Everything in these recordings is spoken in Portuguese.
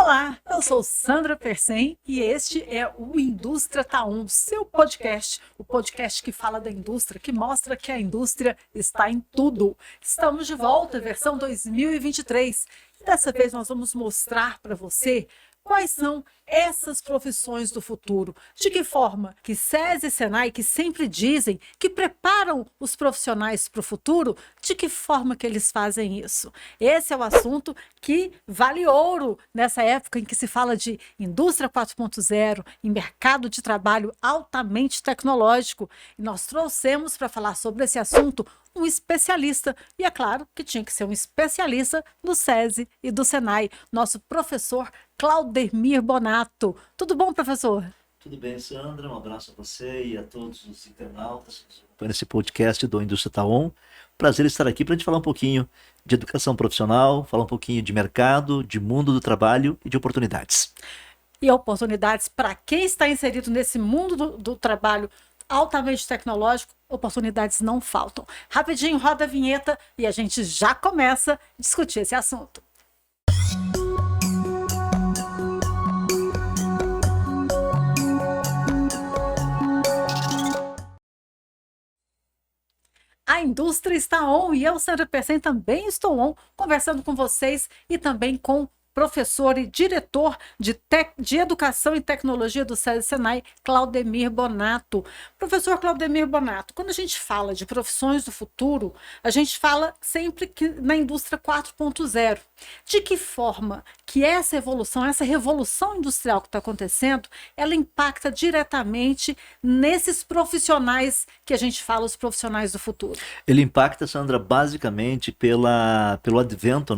Olá, eu sou Sandra Persen e este é o Indústria Tá On, seu podcast, o podcast que fala da indústria, que mostra que a indústria está em tudo. Estamos de volta, versão 2023, e dessa vez nós vamos mostrar para você quais são essas profissões do futuro, de que forma que SESI e Senai, que sempre dizem que preparam os profissionais para o futuro, de que forma que eles fazem isso. Esse é o assunto que vale ouro nessa época em que se fala de indústria 4.0, em mercado de trabalho altamente tecnológico. E nós trouxemos para falar sobre esse assunto um especialista, e é claro que tinha que ser um especialista do SESI e do Senai, nosso professor Claudemir Bonato. Tudo bom, professor? Tudo bem, Sandra? Um abraço a você e a todos os internautas que acompanham esse podcast do Indústria Tá On. Prazer estar aqui para a gente falar um pouquinho de educação profissional, falar um pouquinho de mercado, de mundo do trabalho e de oportunidades. E oportunidades para quem está inserido nesse mundo do trabalho altamente tecnológico, oportunidades não faltam. Rapidinho, roda a vinheta e a gente já começa a discutir esse assunto. A indústria está on e eu, Sandra Persen, também estou on, conversando com vocês e também com professor e diretor de Educação e Tecnologia do SESI Senai, Claudemir Bonato. Professor Claudemir Bonato, quando a gente fala de profissões do futuro, a gente fala sempre que na indústria 4.0. De que forma que essa evolução, essa revolução industrial que está acontecendo, ela impacta diretamente nesses profissionais que a gente fala, os profissionais do futuro? Ele impacta, Sandra, basicamente pelo advento,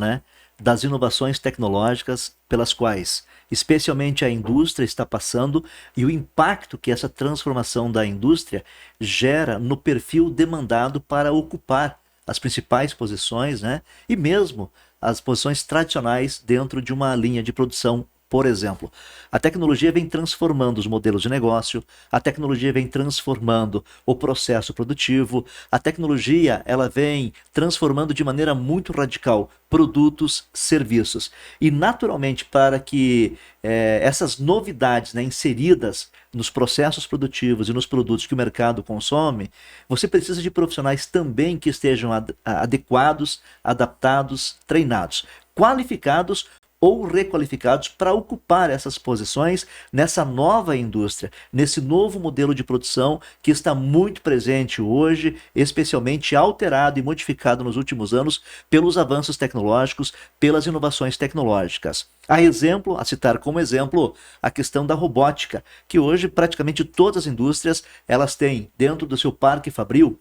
das inovações tecnológicas pelas quais, especialmente a indústria está passando e o impacto que essa transformação da indústria gera no perfil demandado para ocupar as principais posições, e mesmo as posições tradicionais dentro de uma linha de produção. Por exemplo, a tecnologia vem transformando os modelos de negócio, a tecnologia vem transformando o processo produtivo, a tecnologia ela vem transformando de maneira muito radical produtos, serviços. E naturalmente para que essas novidades inseridas nos processos produtivos e nos produtos que o mercado consome, você precisa de profissionais também que estejam adequados, adaptados, treinados, qualificados ou requalificados para ocupar essas posições nessa nova indústria, nesse novo modelo de produção que está muito presente hoje, especialmente alterado e modificado nos últimos anos pelos avanços tecnológicos, pelas inovações tecnológicas. A citar como exemplo, a questão da robótica, que hoje praticamente todas as indústrias elas têm dentro do seu parque fabril,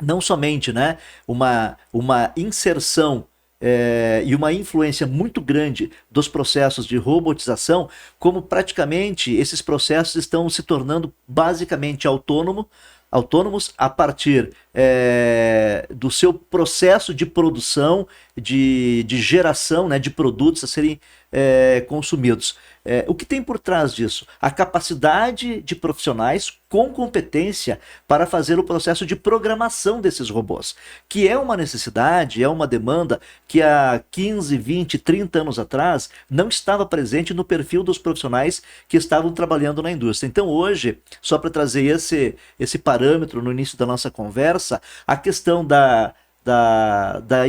não somente uma inserção e uma influência muito grande dos processos de robotização, como praticamente esses processos estão se tornando basicamente autônomos a partir do seu processo de produção, de geração de produtos a serem consumidos. O que tem por trás disso? A capacidade de profissionais com competência para fazer o processo de programação desses robôs, que é uma necessidade, é uma demanda que há 15, 20, 30 anos atrás não estava presente no perfil dos profissionais que estavam trabalhando na indústria. Então hoje, só para trazer esse parâmetro no início da nossa conversa, a questão da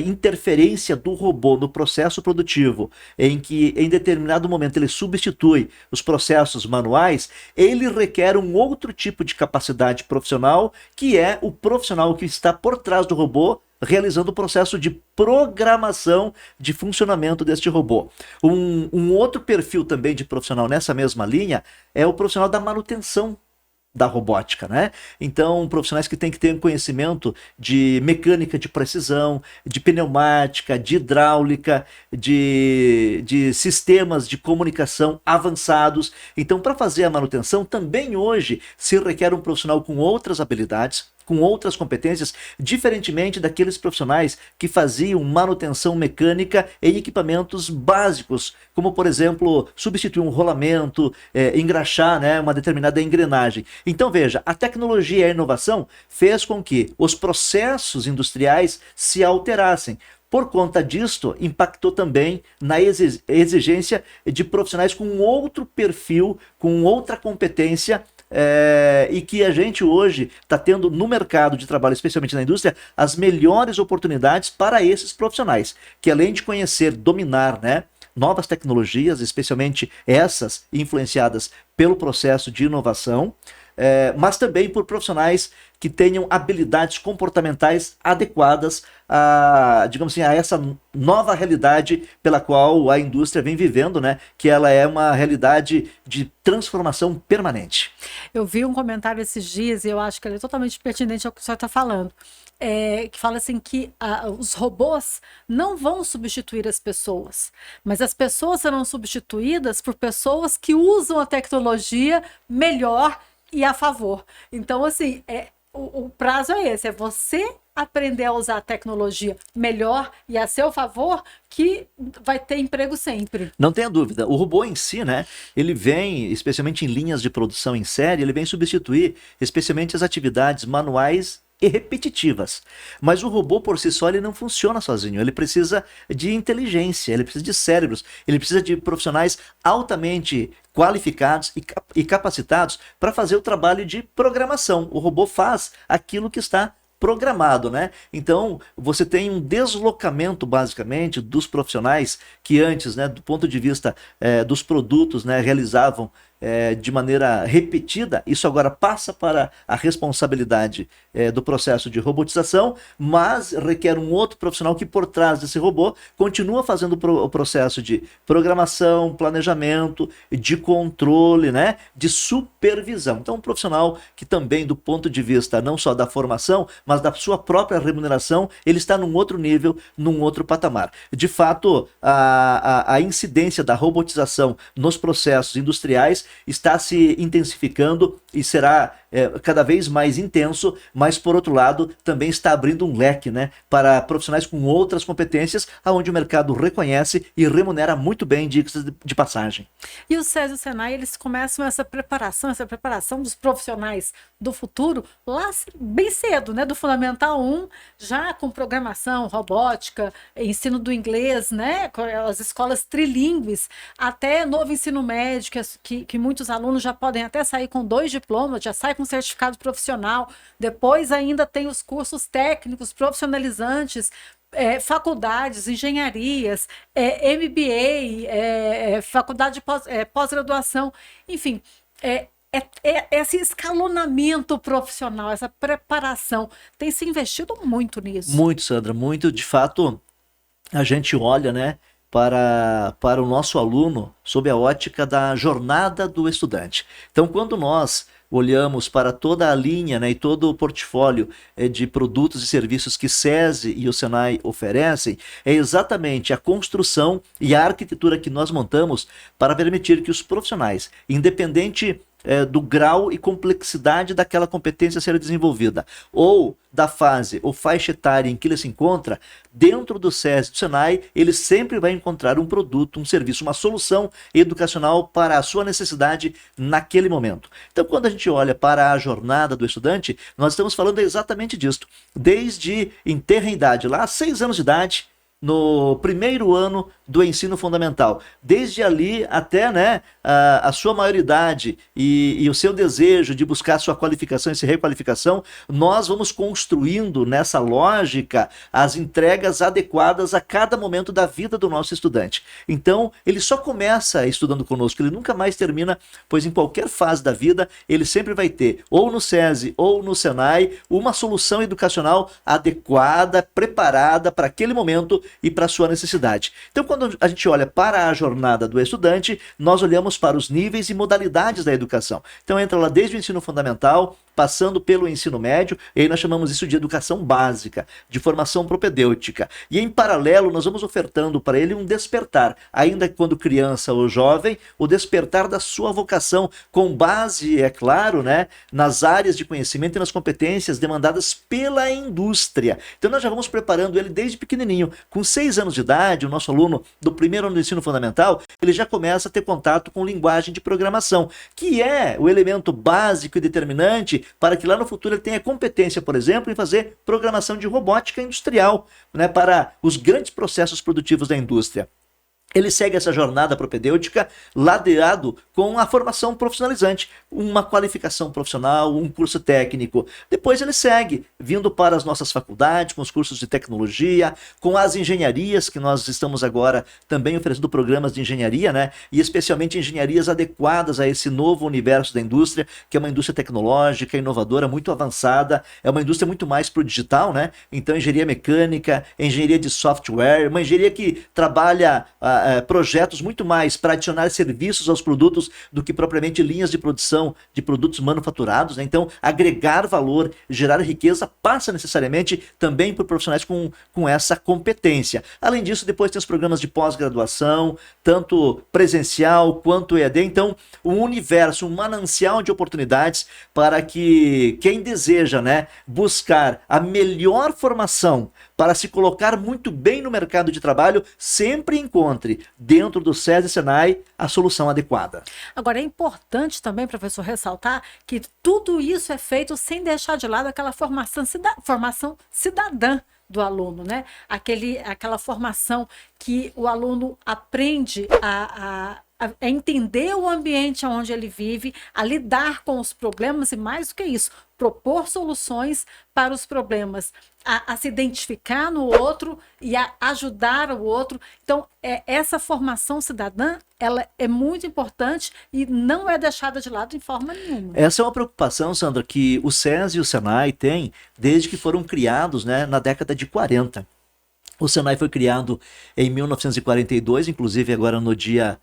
interferência do robô no processo produtivo, em que em determinado momento ele substitui os processos manuais, ele requer um outro tipo de capacidade profissional, que é o profissional que está por trás do robô, realizando o processo de programação de funcionamento deste robô. Um outro perfil também de profissional nessa mesma linha é o profissional da manutenção da robótica, Então, profissionais que têm que ter um conhecimento de mecânica de precisão, de pneumática, de hidráulica, de sistemas de comunicação avançados. Então, para fazer a manutenção, também hoje se requer um profissional com outras habilidades, com outras competências, diferentemente daqueles profissionais que faziam manutenção mecânica em equipamentos básicos, como, por exemplo, substituir um rolamento, engraxar uma determinada engrenagem. Então, veja, a tecnologia e a inovação fez com que os processos industriais se alterassem. Por conta disto, impactou também na exigência de profissionais com outro perfil, com outra competência, e que a gente hoje está tendo no mercado de trabalho, especialmente na indústria, as melhores oportunidades para esses profissionais, que além de conhecer, dominar, né, novas tecnologias, especialmente essas influenciadas pelo processo de inovação, mas também por profissionais que tenham habilidades comportamentais adequadas a, digamos assim, a essa nova realidade pela qual a indústria vem vivendo, né? Que ela é uma realidade de transformação permanente. Eu vi um comentário esses dias e eu acho que ele é totalmente pertinente ao que o senhor está falando. Que fala assim que os robôs não vão substituir as pessoas, mas as pessoas serão substituídas por pessoas que usam a tecnologia melhor e a favor. Então, assim, o prazo é esse, é você aprender a usar a tecnologia melhor e a seu favor, que vai ter emprego sempre. Não tenha dúvida. O robô em si, né, ele vem, especialmente em linhas de produção em série, ele vem substituir especialmente as atividades manuais e repetitivas. Mas o robô por si só ele não funciona sozinho, ele precisa de inteligência, ele precisa de cérebros, ele precisa de profissionais altamente qualificados e capacitados para fazer o trabalho de programação. O robô faz aquilo que está programado, né? Então, você tem um deslocamento, basicamente, dos profissionais que antes, né, do ponto de vista dos produtos, né, realizavam de maneira repetida. Isso agora passa para a responsabilidade do processo de robotização, mas requer um outro profissional que, por trás desse robô, continua fazendo o processo de programação, planejamento, de controle, né, de supervisão. Então, um profissional que também, do ponto de vista não só da formação, mas da sua própria remuneração, ele está num outro nível, num outro patamar. De fato, a incidência da robotização nos processos industriais está se intensificando e será cada vez mais intenso, mas por outro lado também está abrindo um leque, né, para profissionais com outras competências, aonde o mercado reconhece e remunera muito bem, dicas de passagem. E o SESI e o Senai, eles começam essa preparação dos profissionais do futuro lá bem cedo, né, do Fundamental 1, já com programação, robótica, ensino do inglês, né, com as escolas trilingües, até novo ensino médio, que muitos alunos já podem até sair com 2 diplomas, já sai com certificado profissional. Depois ainda tem os cursos técnicos profissionalizantes, faculdades, engenharias, MBA, faculdade de pós-graduação, enfim, esse escalonamento profissional, essa preparação, tem se investido muito nisso. Muito, Sandra, muito. De fato, a gente olha, né, para o nosso aluno sob a ótica da jornada do estudante. Então, quando nós olhamos para toda a linha, né, e todo o portfólio de produtos e serviços que SESI e o Senai oferecem, é exatamente a construção e a arquitetura que nós montamos para permitir que os profissionais, independente do grau e complexidade daquela competência a ser desenvolvida, ou da fase ou faixa etária em que ele se encontra, dentro do SESI e do Senai, ele sempre vai encontrar um produto, um serviço, uma solução educacional para a sua necessidade naquele momento. Então, quando a gente olha para a jornada do estudante, nós estamos falando exatamente disso. Desde em tenra idade, lá 6 anos de idade, no primeiro ano do ensino fundamental. Desde ali até, né, a sua maioridade e o seu desejo de buscar sua qualificação e sua requalificação, nós vamos construindo nessa lógica as entregas adequadas a cada momento da vida do nosso estudante. Então, ele só começa estudando conosco, ele nunca mais termina, pois em qualquer fase da vida, ele sempre vai ter, ou no SESI ou no Senai, uma solução educacional adequada, preparada para aquele momento e para a sua necessidade. Então, quando a gente olha para a jornada do estudante, nós olhamos para os níveis e modalidades da educação. Então, entra lá desde o ensino fundamental, passando pelo ensino médio, e aí nós chamamos isso de educação básica, de formação propedêutica. E em paralelo, nós vamos ofertando para ele um despertar, ainda quando criança ou jovem, o despertar da sua vocação, com base, é claro, né, nas áreas de conhecimento e nas competências demandadas pela indústria. Então, nós já vamos preparando ele desde pequenininho. Com 6 anos de idade, o nosso aluno do primeiro ano do ensino fundamental, ele já começa a ter contato com linguagem de programação, que é o elemento básico e determinante habilidade para que lá no futuro ele tenha competência, por exemplo, em fazer programação de robótica industrial, né, para os grandes processos produtivos da indústria. Ele segue essa jornada propedêutica ladeado com a formação profissionalizante, uma qualificação profissional, um curso técnico. Depois ele segue, vindo para as nossas faculdades, com os cursos de tecnologia, com as engenharias, que nós estamos agora também oferecendo programas de engenharia, né? E especialmente engenharias adequadas a esse novo universo da indústria, que é uma indústria tecnológica, inovadora, muito avançada, é uma indústria muito mais para o digital, né? Então, engenharia mecânica, engenharia de software, uma engenharia que trabalha projetos muito mais para adicionar serviços aos produtos do que propriamente linhas de produção de produtos manufaturados, né? Então, agregar valor, gerar riqueza passa necessariamente também por profissionais com essa competência. Além disso, depois tem os programas de pós-graduação, tanto presencial quanto EAD. Então, um universo, um manancial de oportunidades para que quem deseja, né, buscar a melhor formação para se colocar muito bem no mercado de trabalho, sempre encontre dentro do SESI e Senai a solução adequada. Agora, é importante também, professor, ressaltar que tudo isso é feito sem deixar de lado aquela formação cidadã do aluno, né? Aquela formação que o aluno aprende a entender o ambiente onde ele vive, a lidar com os problemas e, mais do que isso, propor soluções para os problemas, a se identificar no outro e a ajudar o outro. Então, essa formação cidadã, ela é muito importante e não é deixada de lado em forma nenhuma. Essa é uma preocupação, Sandra, que o SESI e o Senai têm desde que foram criados, né, na década de 40. O Senai foi criado em 1942, inclusive agora no dia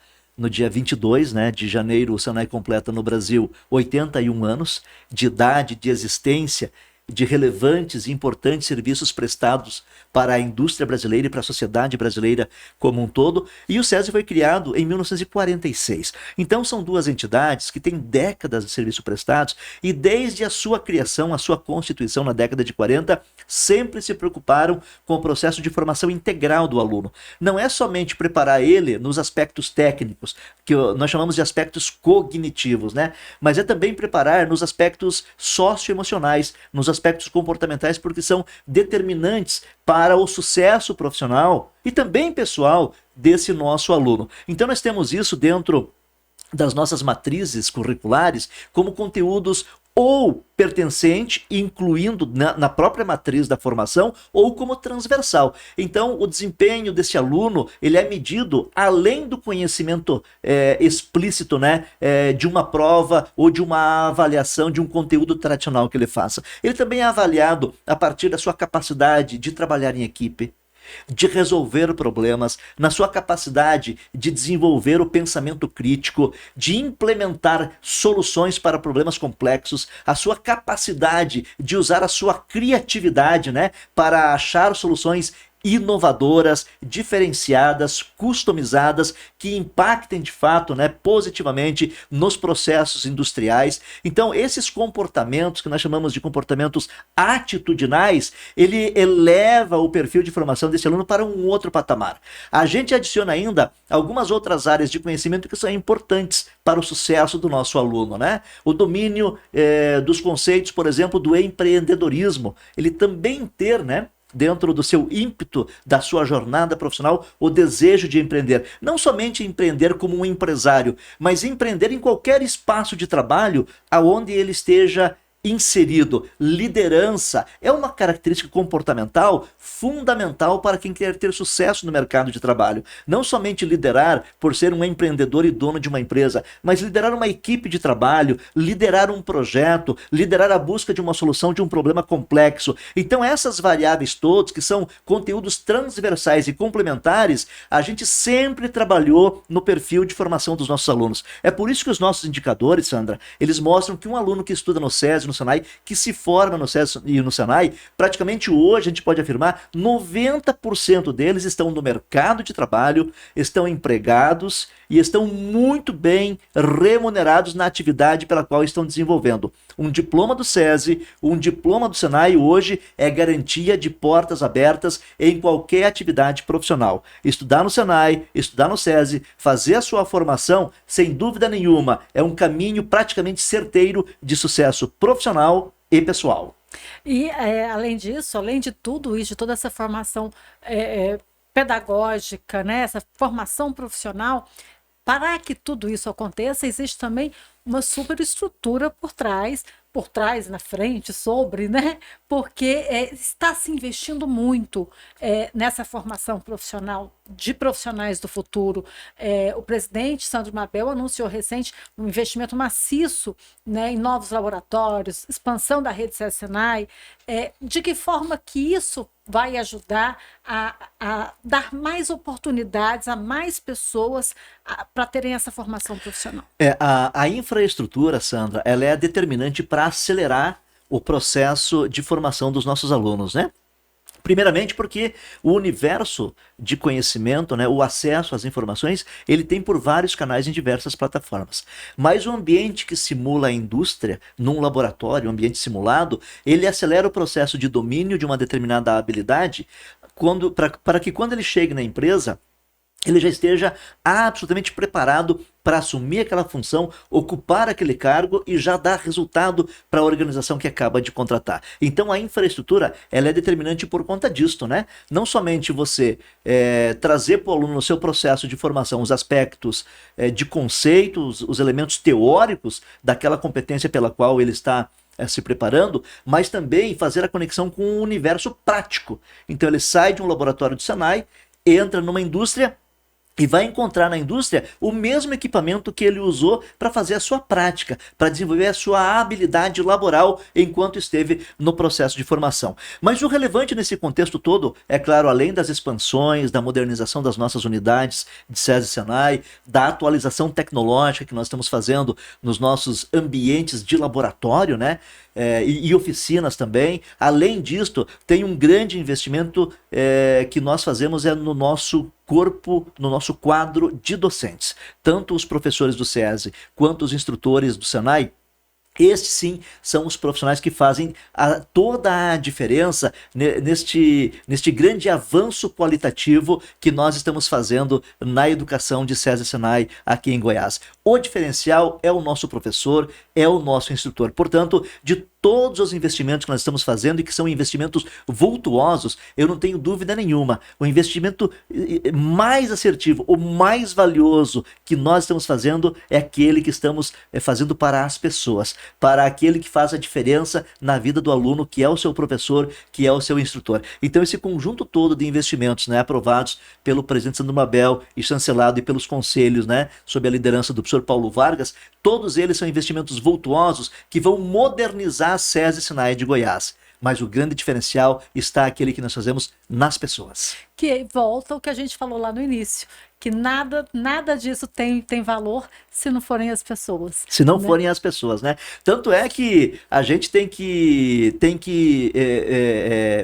22, né, de janeiro, o Senai completa no Brasil 81 anos de idade, de existência, de relevantes e importantes serviços prestados para a indústria brasileira e para a sociedade brasileira como um todo. E o SESI foi criado em 1946. Então são duas entidades que têm décadas de serviço prestados e desde a sua criação, a sua constituição na década de 40, sempre se preocuparam com o processo de formação integral do aluno. Não é somente preparar ele nos aspectos técnicos, que nós chamamos de aspectos cognitivos, né? Mas é também preparar nos aspectos socioemocionais, nos aspectos comportamentais, porque são determinantes para o sucesso profissional e também pessoal desse nosso aluno. Então nós temos isso dentro das nossas matrizes curriculares como conteúdos ou pertencente, incluindo na própria matriz da formação, ou como transversal. Então, o desempenho desse aluno, ele é medido além do conhecimento explícito, né, de uma prova ou de uma avaliação de um conteúdo tradicional que ele faça. Ele também é avaliado a partir da sua capacidade de trabalhar em equipe, de resolver problemas, na sua capacidade de desenvolver o pensamento crítico, de implementar soluções para problemas complexos, a sua capacidade de usar a sua criatividade, né, para achar soluções inovadoras, diferenciadas, customizadas, que impactem de fato, né, positivamente nos processos industriais. Então, esses comportamentos que nós chamamos de comportamentos atitudinais, ele eleva o perfil de formação desse aluno para um outro patamar. A gente adiciona ainda algumas outras áreas de conhecimento que são importantes para o sucesso do nosso aluno, né? O domínio dos conceitos, por exemplo, do empreendedorismo, ele também ter, né, dentro do seu ímpeto, da sua jornada profissional, o desejo de empreender. Não somente empreender como um empresário, mas empreender em qualquer espaço de trabalho aonde ele esteja inserido. Liderança é uma característica comportamental fundamental para quem quer ter sucesso no mercado de trabalho. Não somente liderar por ser um empreendedor e dono de uma empresa, mas liderar uma equipe de trabalho, liderar um projeto, liderar a busca de uma solução de um problema complexo. Então essas variáveis todas, que são conteúdos transversais e complementares, a gente sempre trabalhou no perfil de formação dos nossos alunos. É por isso que os nossos indicadores, Sandra, eles mostram que um aluno que estuda no SESI, no Senai, que se forma no SESI e no Senai, praticamente hoje a gente pode afirmar 90% deles estão no mercado de trabalho, estão empregados e estão muito bem remunerados na atividade pela qual estão desenvolvendo. Um diploma do SESI, um diploma do Senai hoje é garantia de portas abertas em qualquer atividade profissional. Estudar no Senai, estudar no SESI, fazer a sua formação, sem dúvida nenhuma, é um caminho praticamente certeiro de sucesso profissional profissional e pessoal. E, além disso, além de tudo isso, de toda essa formação pedagógica, né, essa formação profissional, para que tudo isso aconteça, existe também uma superestrutura por trás, na frente, sobre, né? Porque está se investindo muito nessa formação profissional de profissionais do futuro. O presidente Sandro Mabel anunciou recente um investimento maciço, né, em novos laboratórios, expansão da rede SESI-Senai. De que forma que isso vai ajudar a dar mais oportunidades a mais pessoas para terem essa formação profissional? A infraestrutura, Sandra, ela é determinante para acelerar o processo de formação dos nossos alunos, né? Primeiramente porque o universo de conhecimento, né, o acesso às informações, ele tem por vários canais em diversas plataformas. Mas o ambiente que simula a indústria, num laboratório, um ambiente simulado, ele acelera o processo de domínio de uma determinada habilidade para que quando ele chegue na empresa, ele já esteja absolutamente preparado para assumir aquela função, ocupar aquele cargo e já dar resultado para a organização que acaba de contratar. Então a infraestrutura, ela é determinante por conta disto, né? Não somente você trazer para o aluno no seu processo de formação os aspectos de conceitos, os elementos teóricos daquela competência pela qual ele está se preparando, mas também fazer a conexão com o universo prático. Então ele sai de um laboratório de Senai, entra numa indústria e vai encontrar na indústria o mesmo equipamento que ele usou para fazer a sua prática, para desenvolver a sua habilidade laboral enquanto esteve no processo de formação. Mas o relevante nesse contexto todo, é claro, além das expansões, da modernização das nossas unidades de SESI-Senai, da atualização tecnológica que nós estamos fazendo nos nossos ambientes de laboratório, né? E oficinas também. Além disto, tem um grande investimento que nós fazemos no nosso corpo, no nosso quadro de docentes. Tanto os professores do SESI quanto os instrutores do Senai, estes sim são os profissionais que fazem toda a diferença neste grande avanço qualitativo que nós estamos fazendo na educação de SESI-Senai aqui em Goiás. O diferencial é o nosso professor, é o nosso instrutor. Portanto, de todos os investimentos que nós estamos fazendo e que são investimentos vultuosos, eu não tenho dúvida nenhuma, o investimento mais assertivo, o mais valioso que nós estamos fazendo é aquele que estamos fazendo para as pessoas, para aquele que faz a diferença na vida do aluno, que é o seu professor, que é o seu instrutor. Então esse conjunto todo de investimentos, né, aprovados pelo presidente Sandro Mabel e chancelado e pelos conselhos, né, sob a liderança do professor Paulo Vargas, todos eles são investimentos vultuosos que vão modernizar a SESI-Senai de Goiás. Mas o grande diferencial está aquele que nós fazemos nas pessoas. Que volta ao que a gente falou lá no início, que nada disso tem valor se não forem as pessoas. Se não forem as pessoas, né? Tanto é que a gente tem que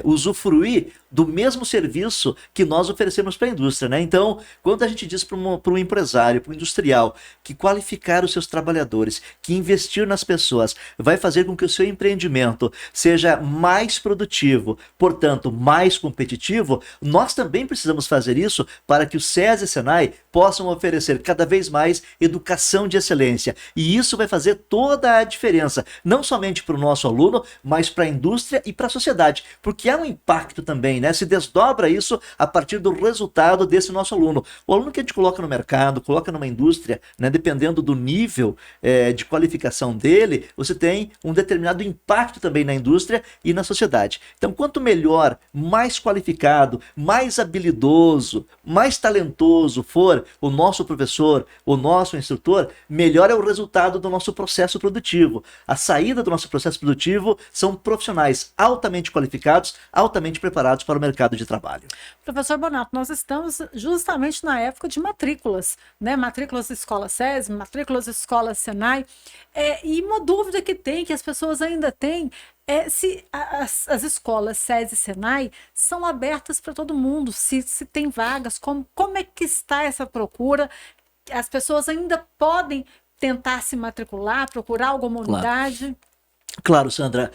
usufruir do mesmo serviço que nós oferecemos para a indústria, né? Então, quando a gente diz para um empresário, para um industrial, que qualificar os seus trabalhadores, que investir nas pessoas, vai fazer com que o seu empreendimento seja mais produtivo, portanto, mais competitivo, nós também precisamos fazer isso para que o SESI e Senai possam oferecer cada vez mais educação de excelência. E isso vai fazer toda a diferença, não somente para o nosso aluno, mas para a indústria e para a sociedade, porque há um impacto também, né? Se desdobra isso a partir do resultado desse nosso aluno. O aluno que a gente coloca no mercado, coloca numa indústria, né, dependendo do nível de qualificação dele, você tem um determinado impacto também na indústria e na sociedade. Então, quanto melhor, mais qualificado, mais habilidoso, mais talentoso for o nosso professor, o nosso instrutor, melhor é o resultado do nosso processo produtivo. A saída do nosso processo produtivo são profissionais altamente qualificados, altamente preparados para o mercado de trabalho. Professor Bonato, nós estamos justamente na época de matrículas, né? Matrículas da Escola SESI, matrículas da Escola Senai, e uma dúvida que as pessoas ainda têm, se as escolas SESI e Senai são abertas para todo mundo, se tem vagas, como é que está essa procura? As pessoas ainda podem tentar se matricular, procurar alguma unidade? Claro, Sandra.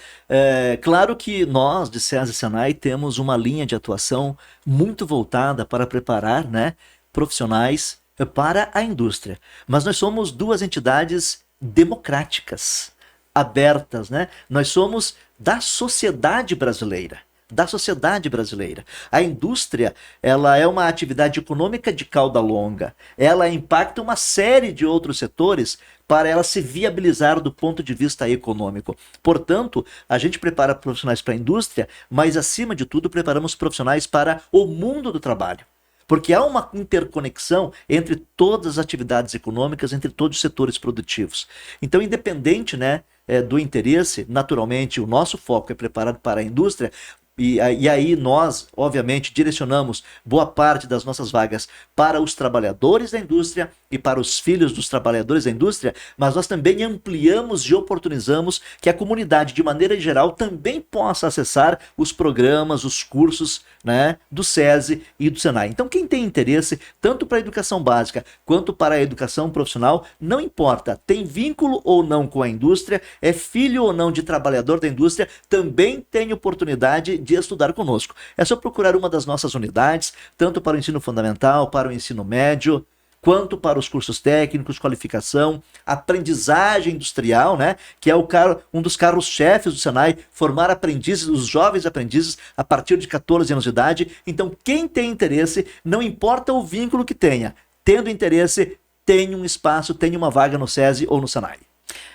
Claro que nós, de SESI e Senai, temos uma linha de atuação muito voltada para preparar, né, profissionais para a indústria. Mas nós somos duas entidades democráticas. abertas, né? Nós somos da sociedade brasileira. Da sociedade brasileira. A indústria, ela é uma atividade econômica de cauda longa. Ela impacta uma série de outros setores para ela se viabilizar do ponto de vista econômico. Portanto, a gente prepara profissionais para a indústria, mas acima de tudo preparamos profissionais para o mundo do trabalho. Porque há uma interconexão entre todas as atividades econômicas, entre todos os setores produtivos. Então, independente, né, do interesse, naturalmente, o nosso foco é preparado para a indústria. E aí nós, obviamente, direcionamos boa parte das nossas vagas para os trabalhadores da indústria e para os filhos dos trabalhadores da indústria, mas nós também ampliamos e oportunizamos que a comunidade, de maneira geral, também possa acessar os programas, os cursos, né, do SESI e do SENAI. Então, quem tem interesse, tanto para a educação básica quanto para a educação profissional, não importa, tem vínculo ou não com a indústria, é filho ou não de trabalhador da indústria, também tem oportunidade de estudar conosco. É só procurar uma das nossas unidades, tanto para o ensino fundamental, para o ensino médio, quanto para os cursos técnicos, qualificação, aprendizagem industrial, né? Que é um dos carros-chefes do Senai, formar aprendizes, os jovens aprendizes, a partir de 14 anos de idade. Então, quem tem interesse, não importa o vínculo que tenha, tendo interesse, tem um espaço, tem uma vaga no SESI ou no Senai.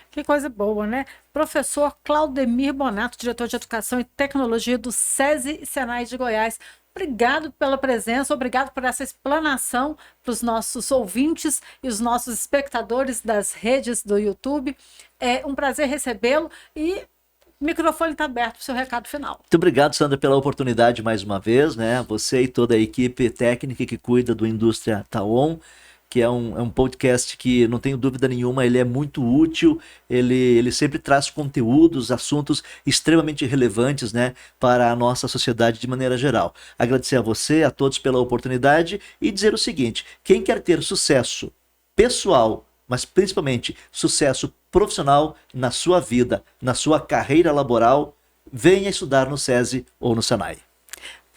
Que coisa boa, né? Professor Claudemir Bonato, diretor de Educação e Tecnologia do SESI e Senai de Goiás. Obrigado pela presença, obrigado por essa explanação para os nossos ouvintes e os nossos espectadores das redes do YouTube. É um prazer recebê-lo e o microfone está aberto para o seu recado final. Muito obrigado, Sandra, pela oportunidade mais uma vez, né? Você e toda a equipe técnica que cuida do Indústria Taon, que é um podcast que, não tenho dúvida nenhuma, ele é muito útil, ele sempre traz conteúdos, assuntos extremamente relevantes, né, para a nossa sociedade de maneira geral. Agradecer a você, a todos pela oportunidade e dizer o seguinte: quem quer ter sucesso pessoal, mas principalmente sucesso profissional na sua vida, na sua carreira laboral, venha estudar no SESI ou no Senai.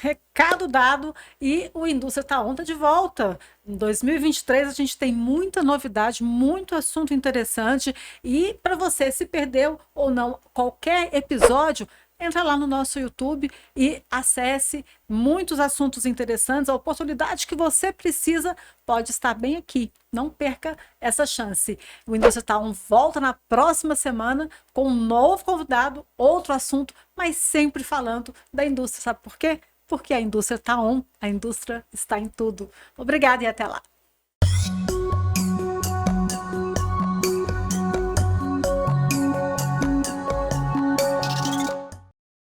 Recado dado, e o Indústria Taon está de volta. Em 2023 a gente tem muita novidade, muito assunto interessante, e para você, se perdeu ou não qualquer episódio, entra lá no nosso YouTube e acesse muitos assuntos interessantes. A oportunidade que você precisa pode estar bem aqui. Não perca essa chance. O Indústria Taon volta na próxima semana com um novo convidado, outro assunto, mas sempre falando da indústria. Sabe por quê? Porque a indústria está on, a indústria está em tudo. Obrigada e até lá.